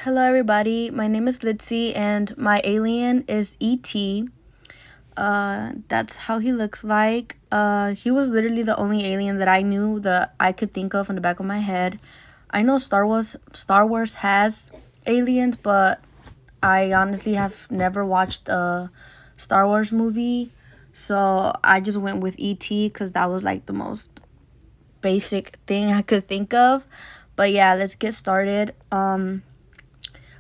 Hello, everybody. My name is Litzy, and my alien is E.T. That's how he looks like. He was literally the only alien that I knew that I could think of in the back of my head. I know Star Wars has aliens, but I honestly have never watched a Star Wars movie, so I just went with E.T. because that was like the most basic thing I could think of. But yeah, let's get started.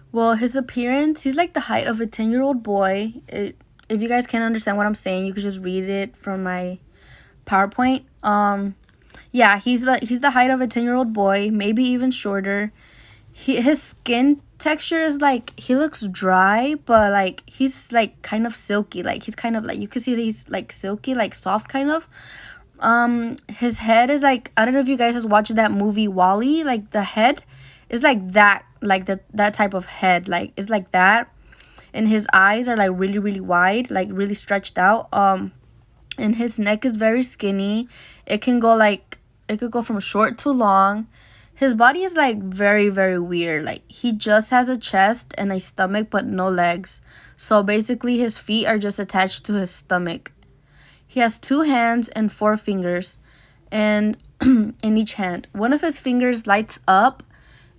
Well, his appearance, he's like the height of a 10-year-old boy. If you guys can't understand what I'm saying, you could just read it from my PowerPoint. Yeah, he's the height of a 10-year-old boy, maybe even shorter. His skin texture is like he looks dry, but like he's like kind of silky. Like he's kind of like you can see that he's like silky, like soft kind of. His head is like I don't know if you guys have watched that movie Wall-E. Like the head is like that, like that type of head. Like it's like that, and his eyes are like really really wide, like really stretched out. And his neck is very skinny. It could go from short to long. His body is like very very weird. Like he just has a chest and a stomach but no legs. So basically his feet are just attached to his stomach. He has 2 hands and 4 fingers, and in each hand. One of his fingers lights up,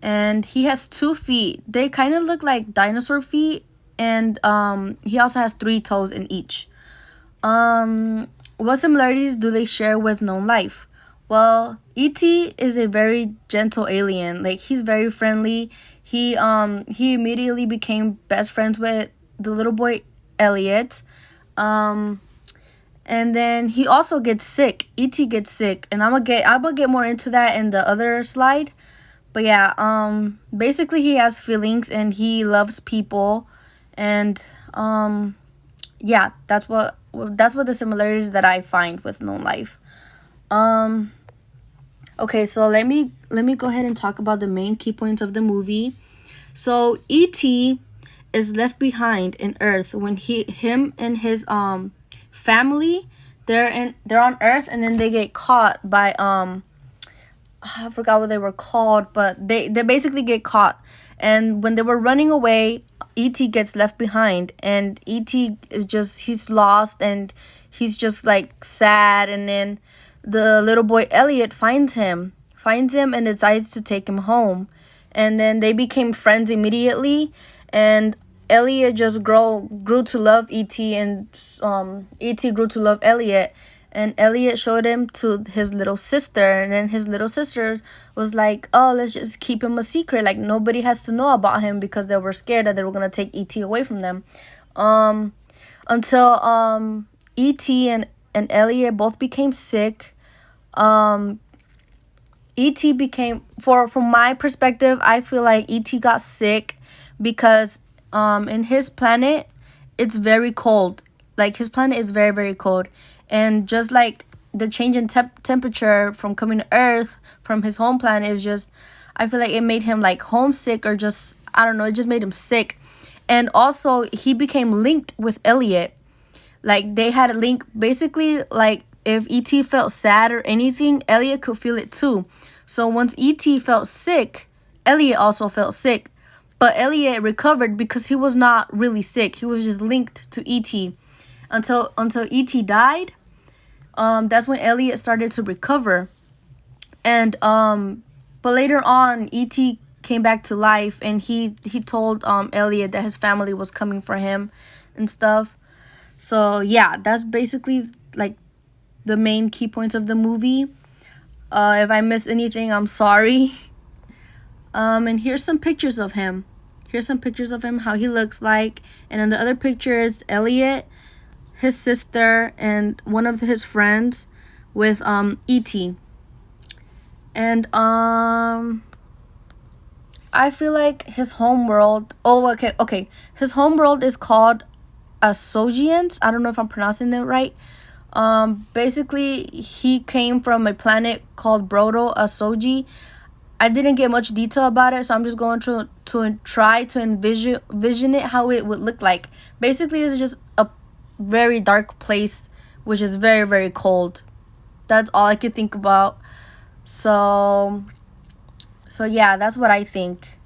and he has 2 feet. They kind of look like dinosaur feet, and he also has 3 toes in each. What similarities do they share with known life? Well, E.T. is a very gentle alien. Like he's very friendly. He immediately became best friends with the little boy Elliot. Um and then he also gets sick. E.T. gets sick, and I'm gonna get more into that in the other slide. But yeah, basically he has feelings and he loves people, and yeah, that's what the similarities that I find with known life. Um, okay, so let me go ahead and talk about the main key points of the movie. So E.T. is left behind in Earth when him and his family they're on Earth, and then they get caught by I forgot what they were called, but they basically get caught. And when they were running away, E.T. gets left behind, and E.T. is just he's lost, and he's just like sad. And then the little boy Elliot finds him and decides to take him home. And then they became friends immediately, and Elliot just grew to love E.T., and E.T. grew to love Elliot. And Elliot showed him to his little sister, and then his little sister was like, "Oh, let's just keep him a secret. Like nobody has to know about him," because they were scared that they were gonna take ET away from them. Um, until ET and Elliot both became sick. Um, ET became from my perspective, I feel like ET got sick because in his planet it's very cold. Like his planet is very very cold, and just like the change in temperature from coming to Earth from his home planet is just, I feel like it made him like homesick, or just I don't know, it just made him sick. And also he became linked with Elliot. Like they had a link, basically. Like if ET felt sad or anything, Elliot could feel it too. So once ET felt sick, Elliot also felt sick. But Elliot recovered because he was not really sick. He was just linked to ET until ET died. That's when Elliot started to recover. And but later on, ET came back to life, and he told Elliot that his family was coming for him and stuff. So yeah, that's basically like the main key points of the movie. If I missed anything, I'm sorry. And here's some pictures of him. Here's some pictures of him, how he looks like. And then the other picture is Elliot, his sister, and one of his friends with E.T. And I feel like his homeworld. Oh, okay. His homeworld is called Asogians. I don't know if I'm pronouncing it right. Basically, he came from a planet called Brodo Asogi. I didn't get much detail about it, so I'm just going to try to envision it how it would look like. Basically, it's just a very dark place, which is very very cold. That's all I could think about. So yeah, that's what I think.